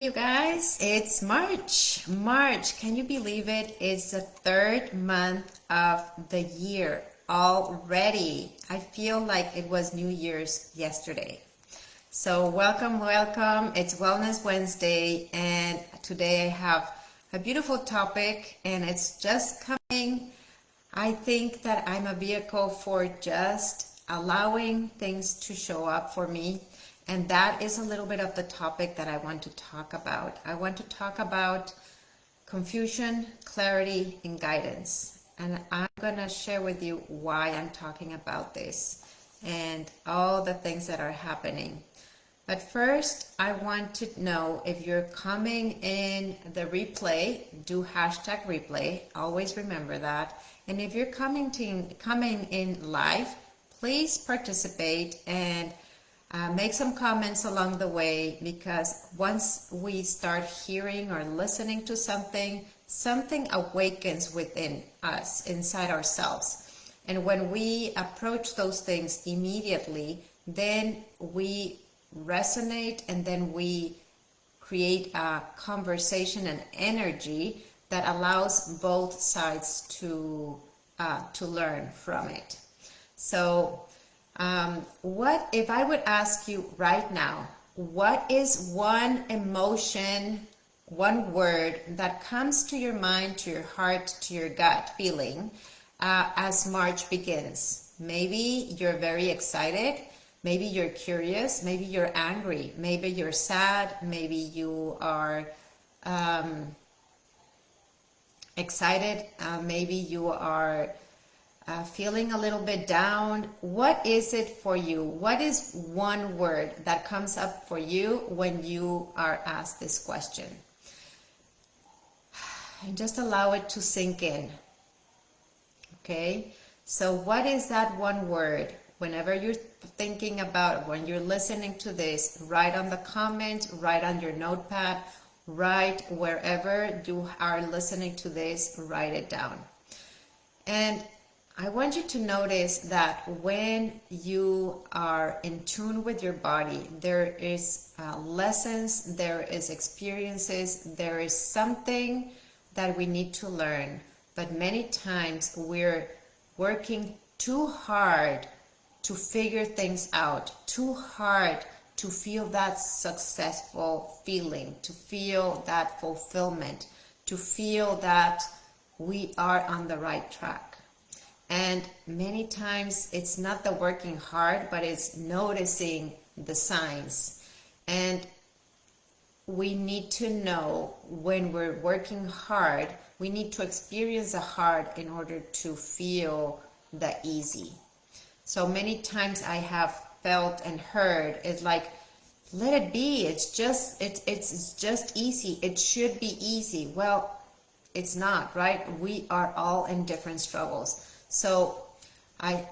You guys, it's March. March, can you believe it? It's the third month of the year already. I feel like it was New Year's yesterday. So welcome, welcome. It's Wellness Wednesday, and today I have a beautiful topic, and it's just coming. I think that I'm a vehicle for just allowing things to show up for me. And that is a little bit of the topic that I want to talk about. I want to talk about confusion, clarity, and guidance. And I'm going to share with you why I'm talking about this and all the things that are happening. But first, I want to know if you're coming in the replay, do hashtag replay. Always remember that. And if you're coming in live, please participate and make some comments along the way, because once we start hearing or listening to something, something awakens within us, inside ourselves. And when we approach those things immediately, then we resonate, and then we create a conversation and energy that allows both sides to learn from it. So what if I would ask you right now, what is one emotion, one word that comes to your mind, to your heart, to your gut feeling as March begins? Maybe you're very excited, maybe you're curious, maybe you're angry, maybe you're sad, maybe you are excited, maybe you are feeling a little bit down. What is it for you? What is one word that comes up for you when you are asked this question? And just allow it to sink in. Okay? So what is that one word? Whenever you're thinking about, when you're listening to this, write on the comment, write on your notepad, write wherever you are listening to this, write it down. And I want you to notice that when you are in tune with your body, there is lessons, there is experiences, there is something that we need to learn. But many times we're working too hard to figure things out, too hard to feel that successful feeling, to feel that fulfillment, to feel that we are on the right track. And many times it's not the working hard, but it's noticing the signs. And we need to know when we're working hard, we need to experience the hard in order to feel the easy. So many times I have felt and heard, it's like, let it be. It's just easy. It should be easy. Well, it's not, right? We are all in different struggles. So I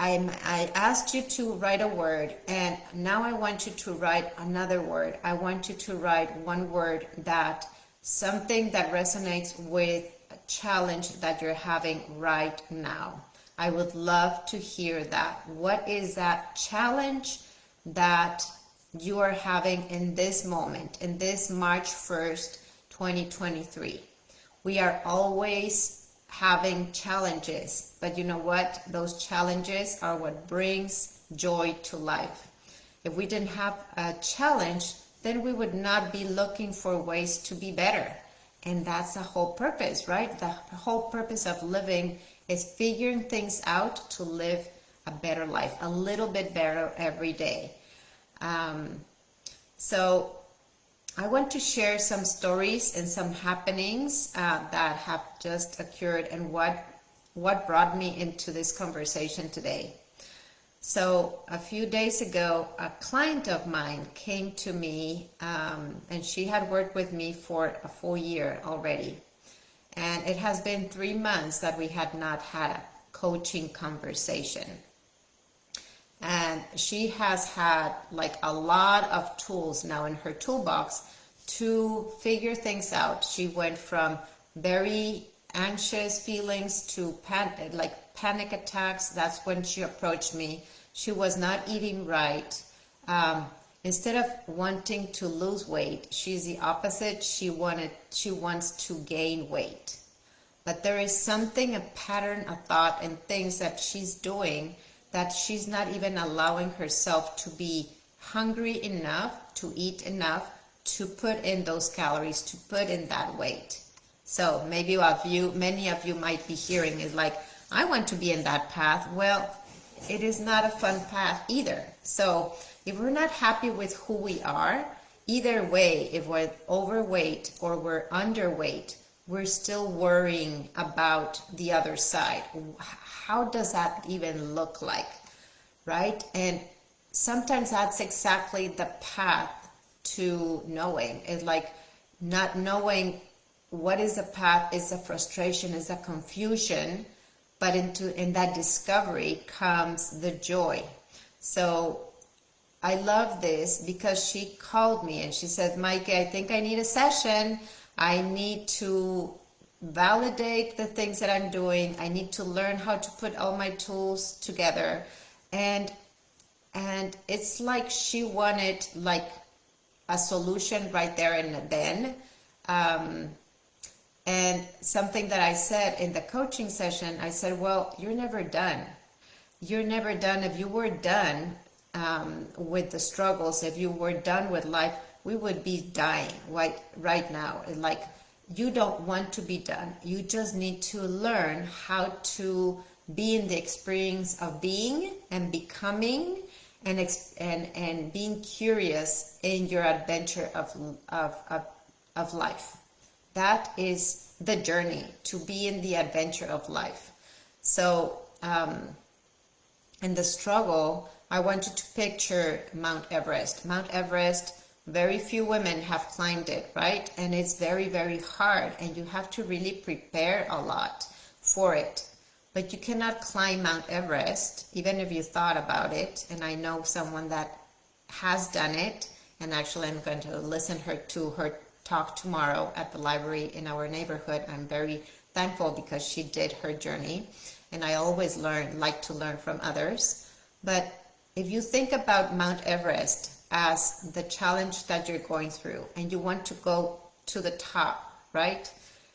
asked you to write a word, and now I want you to write another word. I want you to write one word, that something that resonates with a challenge that you're having right now. I would love to hear that. What is that challenge that you are having in this moment, in this March 1st, 2023? We are always having challenges, but you know what? Those challenges are what brings joy to life. If we didn't have a challenge, then we would not be looking for ways to be better. And that's the whole purpose, right? The whole purpose of living is figuring things out to live a better life, a little bit better every day. So I want to share some stories and some happenings that have just occurred, and what brought me into this conversation today. So a few days ago, a client of mine came to me, and she had worked with me for a full year already. And it has been 3 months that we had not had a coaching conversation. And she has had like a lot of tools now in her toolbox to figure things out. She went from very anxious feelings to panic attacks. That's when she approached me. She was not eating right. instead of wanting to lose weight, she's the opposite. She wants to gain weight. But there is something, a pattern, a thought, and things that she's doing that she's not even allowing herself to be hungry enough, to eat enough, to put in those calories, to put in that weight. So maybe many of you might be hearing is like, I want to be in that path. Well, it is not a fun path either. So if we're not happy with who we are, either way, if we're overweight or we're underweight, we're still worrying about the other side. How does that even look like, right? And sometimes that's exactly the path to knowing. It's like not knowing what is the path, is a frustration, is a confusion, but in that discovery comes the joy. So I love this because she called me and she said, Maaike, I think I need a session. I need to validate the things that I'm doing. I need to learn how to put all my tools together. And it's like she wanted like a solution right there and then. And something that I said in the coaching session, I said, well, you're never done. You're never done. If you were done with the struggles, if you were done with life, we would be dying right now. Like, you don't want to be done. You just need to learn how to be in the experience of being and becoming and being curious in your adventure of life. That is the journey, to be in the adventure of life. So in the struggle, I want you to picture Mount Everest. Mount Everest, very few women have climbed it, right? And it's very, very hard, and you have to really prepare a lot for it. But you cannot climb Mount Everest, even if you thought about it. And I know someone that has done it, and actually I'm going to listen to her talk tomorrow at the library in our neighborhood. I'm very thankful because she did her journey, and I always like to learn from others. But if you think about Mount Everest as the challenge that you're going through, and you want to go to the top, right?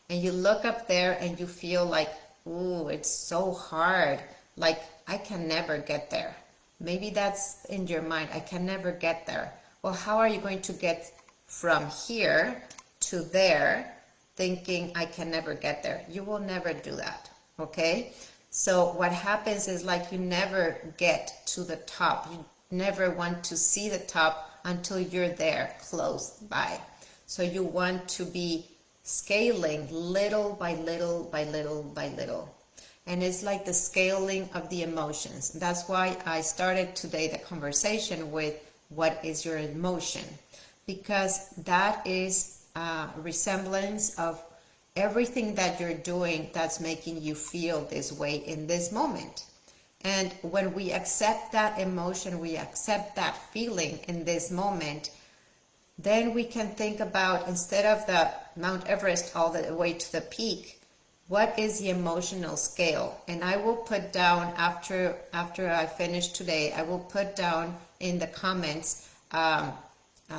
And you look up there and you feel like, ooh, it's so hard. Like, I can never get there. Maybe that's in your mind. I can never get there. Well, how are you going to get from here to there thinking I can never get there? You will never do that, okay? So what happens is, like, you never get to the top. You never want to see the top until you're there, close by. So you want to be scaling little by little by little by little. And it's like the scaling of the emotions. That's why I started today the conversation with, what is your emotion? Because that is a resemblance of everything that you're doing that's making you feel this way in this moment. And when we accept that emotion, we accept that feeling in this moment, then we can think about, instead of the Mount Everest all the way to the peak, what is the emotional scale? And I will put down, after I finish today, I will put down in the comments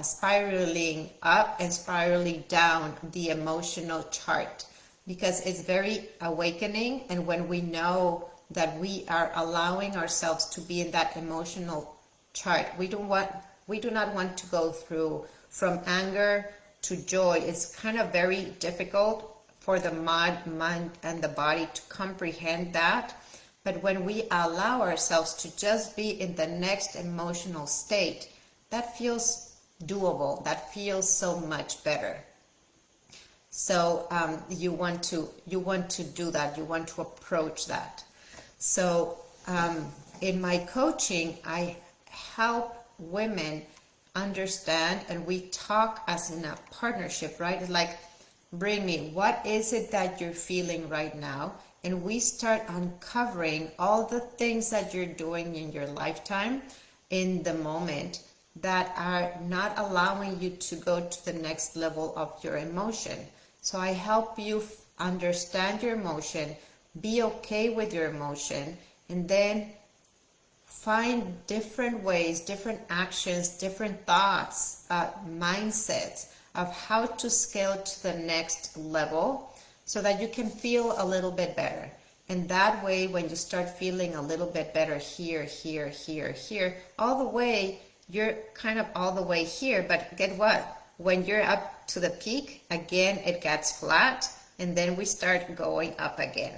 spiraling up and spiraling down the emotional chart, because it's very awakening. And when we know that we are allowing ourselves to be in that emotional chart, we do not want to go through from anger to joy. It's kind of very difficult for the mind and the body to comprehend that. But when we allow ourselves to just be in the next emotional state, that feels doable. That feels so much better. So you want to do that. You want to approach that. So in my coaching, I help women understand, and we talk as in a partnership, right? It's like, bring me, what is it that you're feeling right now? And we start uncovering all the things that you're doing in your lifetime, in the moment, that are not allowing you to go to the next level of your emotion. So I help you understand your emotion, be okay with your emotion, and then find different ways, different actions, different thoughts, mindsets of how to scale to the next level so that you can feel a little bit better. And that way, when you start feeling a little bit better here, here, here, here, all the way, you're kind of all the way here. But get what? When you're up to the peak, again, it gets flat, and then we start going up again.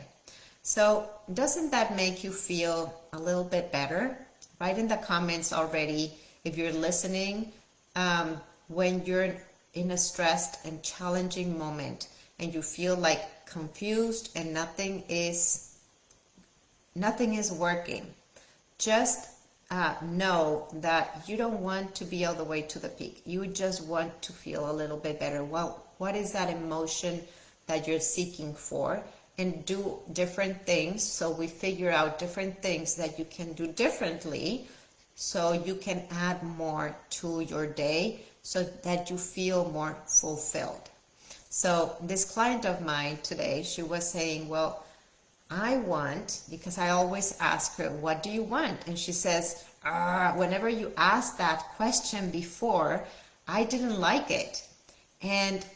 So doesn't that make you feel a little bit better? Write in the comments already if you're listening, when you're in a stressed and challenging moment and you feel like confused and nothing is working. Just know that you don't want to be all the way to the peak. You just want to feel a little bit better. Well, what is that emotion that you're seeking for? And do different things. So we figure out different things that you can do differently so you can add more to your day so that you feel more fulfilled. So this client of mine today, she was saying, well, I want, because I always ask her, what do you want? And she says, whenever you asked that question before, I didn't like it. And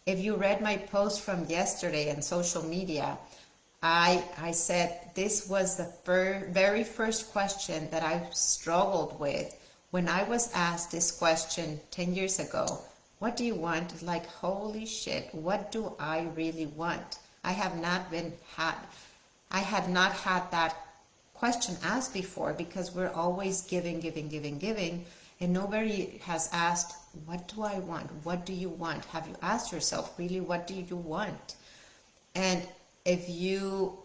if you read my post from yesterday on social media, I said this was the very first question that I struggled with when I was asked this question 10 years ago. What do you want? Like, holy shit, what do I really want? I had not had that question asked before, because we're always giving, and nobody has asked, what do I want? What do you want? Have you asked yourself, really, what do you want? And if you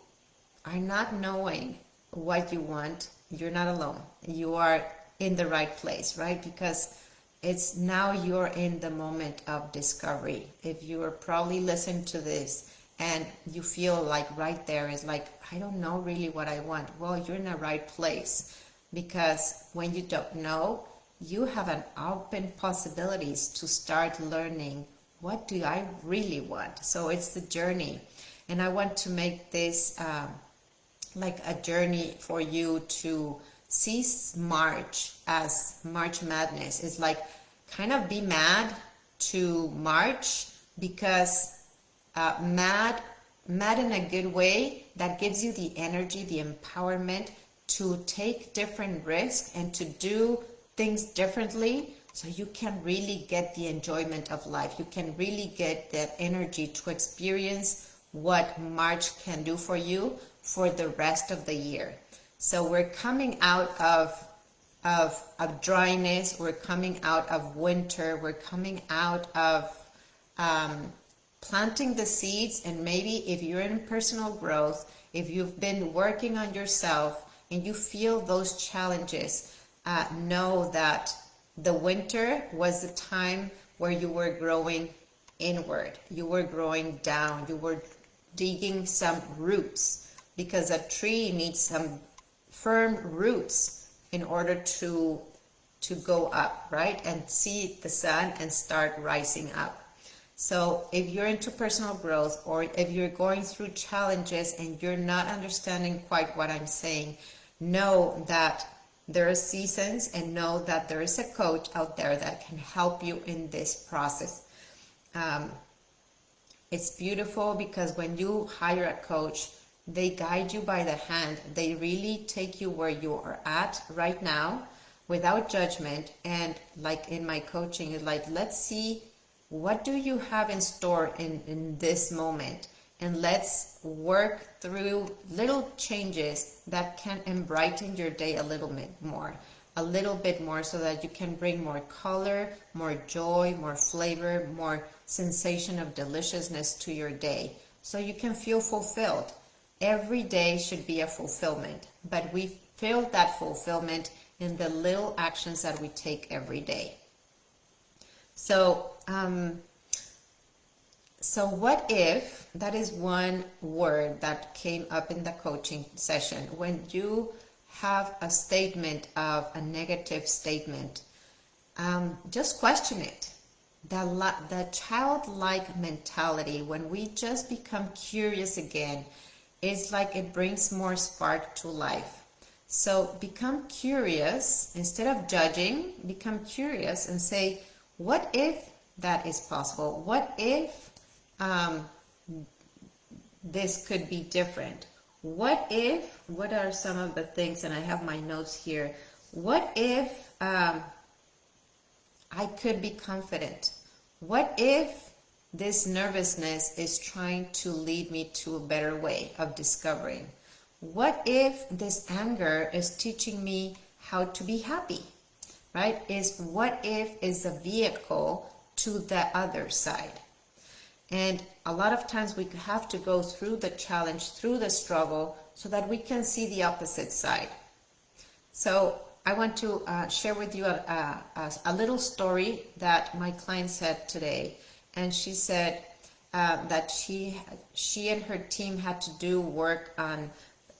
are not knowing what you want, you're not alone. You are in the right place, right? Because it's now you're in the moment of discovery. If you are probably listening to this and you feel like right there is like, I don't know really what I want. Well, you're in the right place, because when you don't know, you have an open possibilities to start learning, what do I really want? So it's the journey. And I want to make this like a journey for you to see March as March Madness. It's like kind of be mad to March, because mad in a good way that gives you the energy, the empowerment to take different risks and to do things differently, so you can really get the enjoyment of life. You can really get that energy to experience what March can do for you for the rest of the year. So we're coming out of dryness, we're coming out of winter, we're coming out of planting the seeds. And maybe if you're in personal growth, if you've been working on yourself and you feel those challenges, know that the winter was the time where you were growing inward, you were growing down, you were digging some roots, because a tree needs some firm roots in order to go up, right? And see the sun and start rising up. So if you're into personal growth, or if you're going through challenges and you're not understanding quite what I'm saying, know that there are seasons, and know that there is a coach out there that can help you in this process. It's beautiful, because when you hire a coach, they guide you by the hand. They really take you where you are at right now without judgment. And like in my coaching, it's like, let's see, what do you have in store in this moment? And let's work through little changes that can brighten your day a little bit more, so that you can bring more color, more joy, more flavor, more sensation of deliciousness to your day, so you can feel fulfilled. Every day should be a fulfillment, but we feel that fulfillment in the little actions that we take every day. So, so what if, that is one word that came up in the coaching session. When you have a statement of a negative statement, just question it. The childlike mentality, when we just become curious again, is like it brings more spark to life. So become curious. Instead of judging, become curious and say, what if that is possible? What if this could be different? What are some of the things, and I have my notes here, what if I could be confident? What if this nervousness is trying to lead me to a better way of discovering? What if this anger is teaching me how to be happy, right? What if is a vehicle to the other side? And a lot of times we have to go through the challenge, through the struggle, so that we can see the opposite side. So I want to share with you a little story that my client said today. And she said that she and her team had to do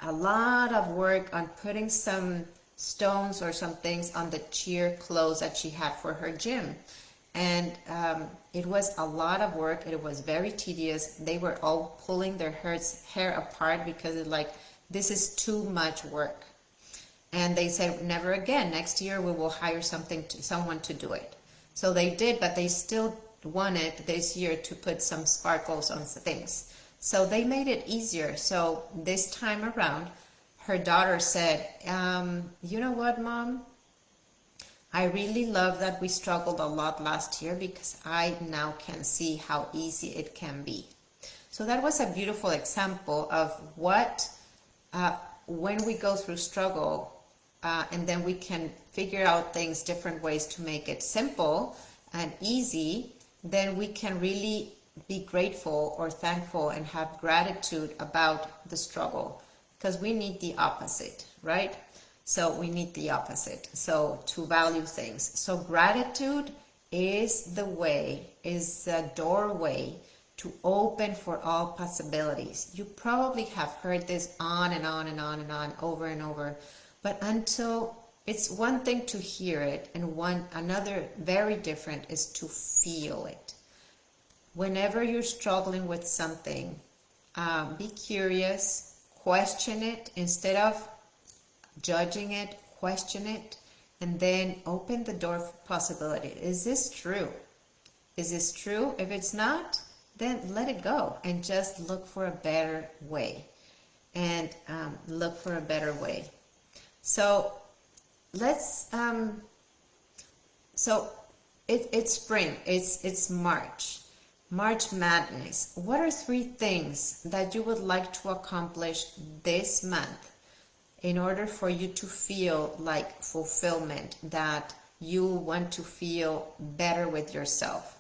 a lot of work on putting some stones or some things on the cheer clothes that she had for her gym. And it was a lot of work. It was very tedious. They were all pulling their hair apart because it's like, this is too much work. And they said, never again. Next year we will hire someone to do it. So they did, but they still wanted this year to put some sparkles on things. So they made it easier. So this time around, her daughter said, you know what, Mom? I really love that we struggled a lot last year because I now can see how easy it can be. So that was a beautiful example of what, when we go through struggle, and then we can figure out things, different ways to make it simple and easy, then we can really be grateful or thankful and have gratitude about the struggle, because we need the opposite, right? So we need the opposite. So to value things. So gratitude is the doorway to open for all possibilities. You probably have heard this on and on and on and on, over and over, but until it's one thing to hear it, and another very different is to feel it. Whenever you're struggling with something, be curious, question it instead of judging it, question it, and then open the door for possibility. Is this true? Is this true? If it's not, then let it go and just look for a better way. And look for a better way. So let's. So it's spring. It's March. March Madness. What are 3 things that you would like to accomplish this month in order for you to feel like fulfillment, that you want to feel better with yourself?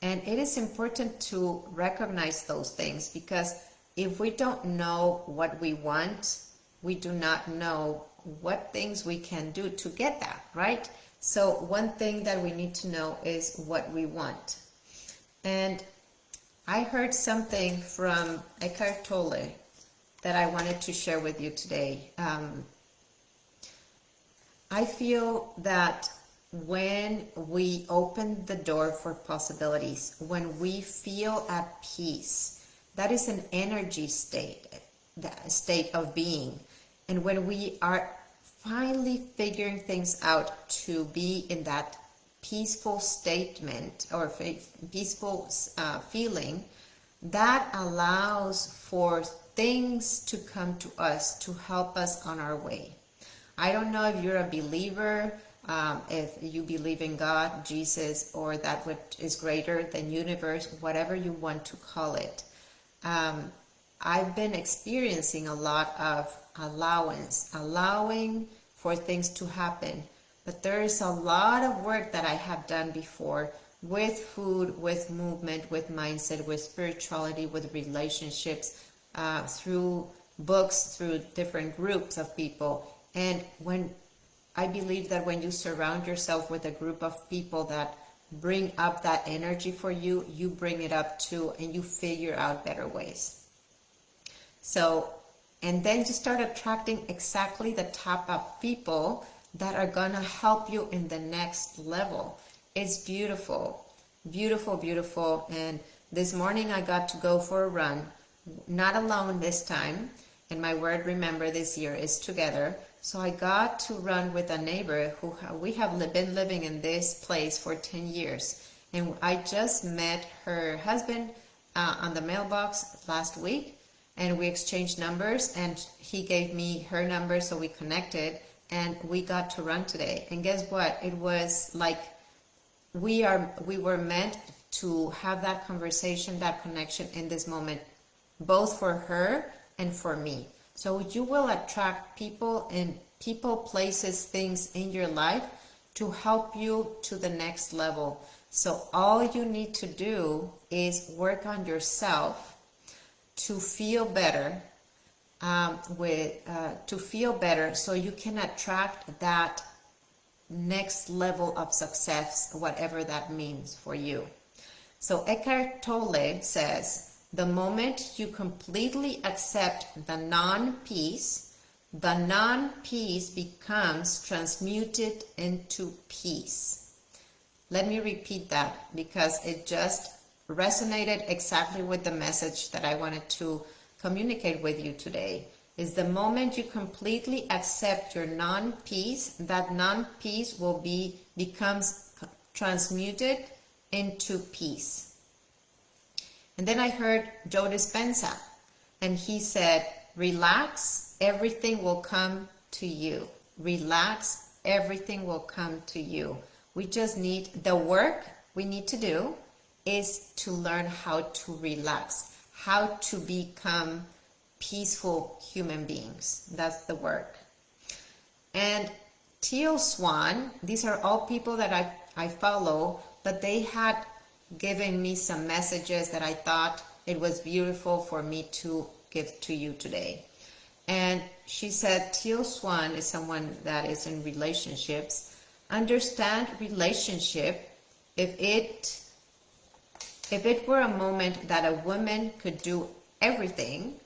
And it is important to recognize those things, because if we don't know what we want, we do not know what things we can do to get that, right? So one thing that we need to know is what we want. And I heard something from Eckhart Tolle that I wanted to share with you today. I feel that when we open the door for possibilities, when we feel at peace, that is an energy state, that state of being. And when we are finally figuring things out to be in that peaceful statement or peaceful feeling, that allows for things to come to us to help us on our way. I don't know if you're a believer, if you believe in God, Jesus, or that which is greater than universe, whatever you want to call it. I've been experiencing a lot of allowing for things to happen. But there is a lot of work that I have done before with food, with movement, with mindset, with spirituality, with relationships, through books, through different groups of people. And when I believe that when you surround yourself with a group of people that bring up that energy for you, you bring it up too, and you figure out better ways. So, and then you start attracting exactly the type of people that are gonna help you in the next level. It's beautiful, beautiful, beautiful. And this morning I got to go for a run, not alone this time. And my word, remember, this year is together. So I got to run with a neighbor who we have been living in this place for 10 years. And I just met her husband on the mailbox last week, and we exchanged numbers, and he gave me her number, so we connected, and we got to run today. And guess what? It was like we were meant to have that conversation, that connection in this moment, both for her and for me. So you will attract people and places, things in your life to help you to the next level. So all you need to do is work on yourself to feel better, to feel better, so you can attract that next level of success, whatever that means for you. So Eckhart Tolle says, the moment you completely accept the non-peace becomes transmuted into peace. Let me repeat that because it just resonated exactly with the message that I wanted to communicate with you today. Is the moment you completely accept your non-peace, that non-peace becomes transmuted into peace. And then I heard Joe Dispenza, and he said, relax, everything will come to you. Relax, everything will come to you. We just need, the work we need to do is to learn how to relax, how to become peaceful human beings. That's the work. And Teal Swan, these are all people that I follow, but they had given me some messages that I thought it was beautiful for me to give to you today. And she said, Teal Swan is someone that is in relationships. Understand relationship, if it were a moment that a woman could do everything,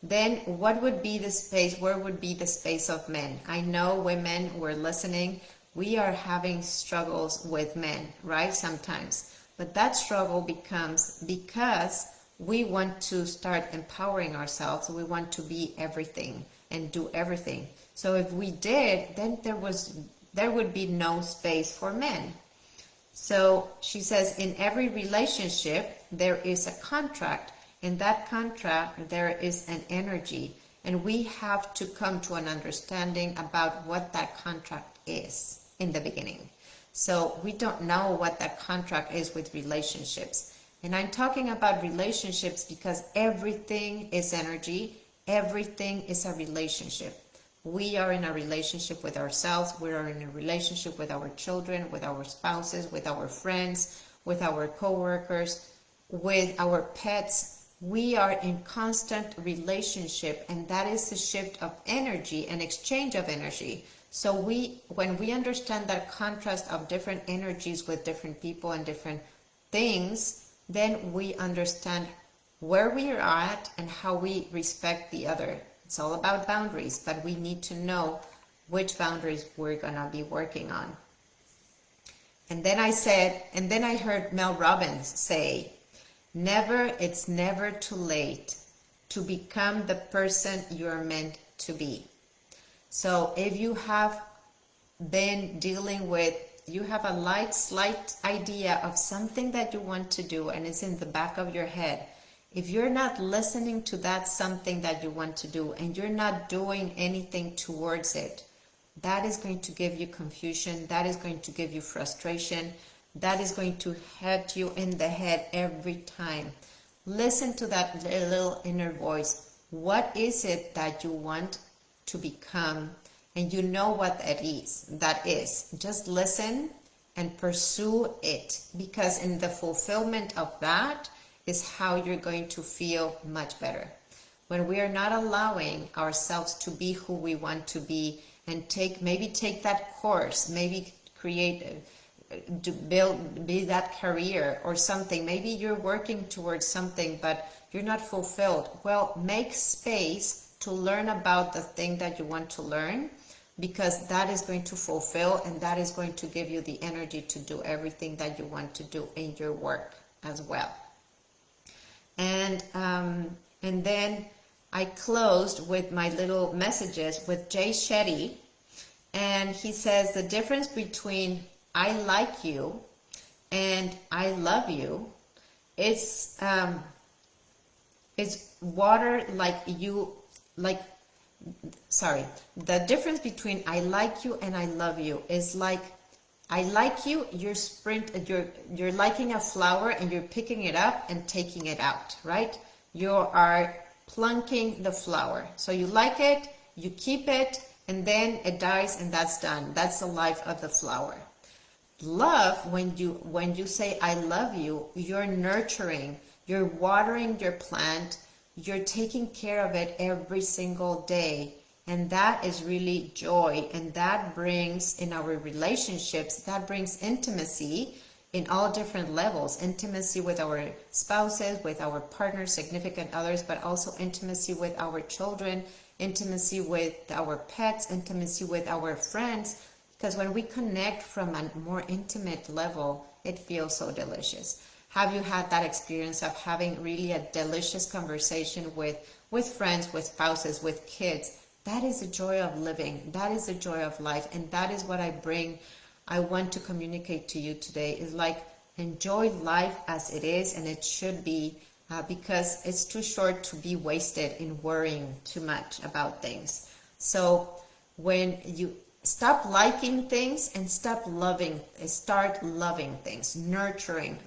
then what would be the space, where would be the space of men? I know women who are listening, we are having struggles with men, right? Sometimes. But that struggle becomes because we want to start empowering ourselves. We want to be everything and do everything. So if we did, then there would be no space for men. So she says, in every relationship, there is a contract. In that contract, there is an energy. And we have to come to an understanding about what that contract is in the beginning. So we don't know what that contract is with relationships. And I'm talking about relationships because everything is energy. Everything is a relationship. We are in a relationship with ourselves. We are in a relationship with our children, with our spouses, with our friends, with our coworkers, with our pets. We are in constant relationship, and that is the shift of energy and exchange of energy. So when we understand that contrast of different energies with different people and different things, then we understand where we are at and how we respect the other. It's all about boundaries, but we need to know which boundaries we're gonna be working on. And then I heard Mel Robbins say, it's never too late to become the person you're meant to be. So if you have been dealing with, you have a slight idea of something that you want to do and it's in the back of your head, if you're not listening to that something that you want to do and you're not doing anything towards it, that is going to give you confusion, that is going to give you frustration, that is going to hit you in the head every time. Listen to that little inner voice. What is it that you want to become? And you know what that is. Just listen and pursue it, because in the fulfillment of that is how you're going to feel much better. When we are not allowing ourselves to be who we want to be and maybe take that course, maybe be that career or something. Maybe you're working towards something, but you're not fulfilled. Well, make space to learn about the thing that you want to learn, because that is going to fulfill and that is going to give you the energy to do everything that you want to do in your work as well. And then I closed with my little messages with Jay Shetty, and he says the difference between I like you and I love you is water the difference between I like you and I love you is like I like you, you're liking a flower and you're picking it up and taking it out, right? You are plunking the flower. So you like it, you keep it, and then it dies and that's done. That's the life of the flower. Love, when you say I love you, you're nurturing, you're watering your plant, you're taking care of it every single day. And that is really joy, and that brings in our relationships, that brings intimacy in all different levels. Intimacy with our spouses, with our partners, significant others, but also intimacy with our children, intimacy with our pets, intimacy with our friends. Because when we connect from a more intimate level, it feels so delicious. Have you had that experience of having really a delicious conversation with friends, with spouses, with kids? That is the joy of living. That is the joy of life. And that is what I want to communicate to you today, is like, enjoy life as it is and it should be, because it's too short to be wasted in worrying too much about things. So when you stop liking things and start loving things, nurturing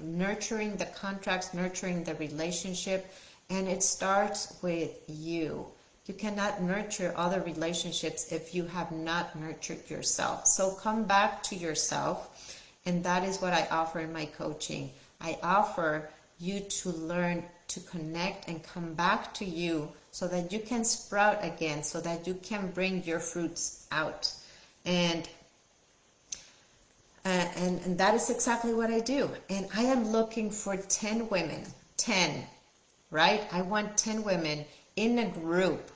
the contracts, nurturing the relationship, and it starts with you. You cannot nurture other relationships if you have not nurtured yourself. So come back to yourself, and that is what I offer in my coaching. I offer you to learn to connect and come back to you so that you can sprout again, so that you can bring your fruits out. And that is exactly what I do. And I am looking for 10 women, 10, right? I want 10 women in a group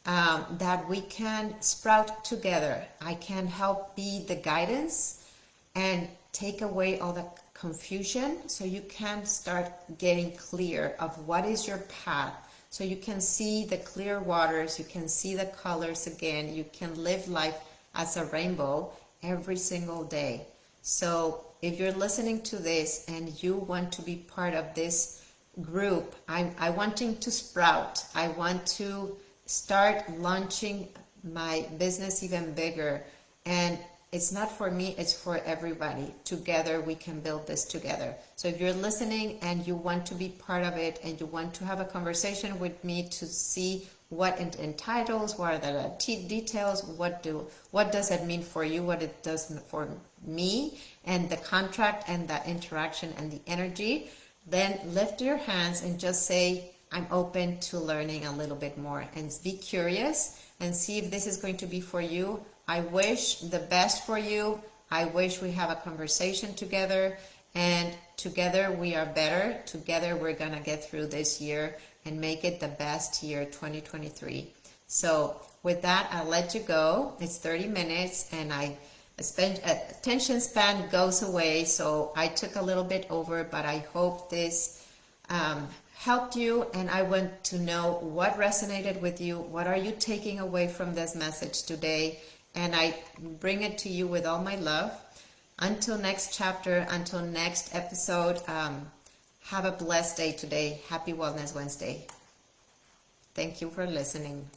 that we can sprout together. I can help be the guidance and take away all the confusion, so you can start getting clear of what is your path, so you can see the clear waters, you can see the colors again, you can live life as a rainbow every single day. So if you're listening to this and you want to be part of this group, I wanting to sprout, I want to start launching my business even bigger, and it's not for me, it's for everybody. Together we can build this together. So if you're listening and you want to be part of it and you want to have a conversation with me to see what it entitles, what are the details, what does it mean for you, what it does for me, and the contract and the interaction and the energy, then lift your hands and just say, I'm open to learning a little bit more, and be curious and see if this is going to be for you. I wish the best for you. I wish we have a conversation together, and together we are better. Together we're going to get through this year and make it the best year, 2023. So with that, I'll let you go. It's 30 minutes and attention span goes away. So I took a little bit over, but I hope this helped you, and I want to know what resonated with you. What are you taking away from this message today? And I bring it to you with all my love. Until next chapter, until next episode, have a blessed day today. Happy Wellness Wednesday. Thank you for listening.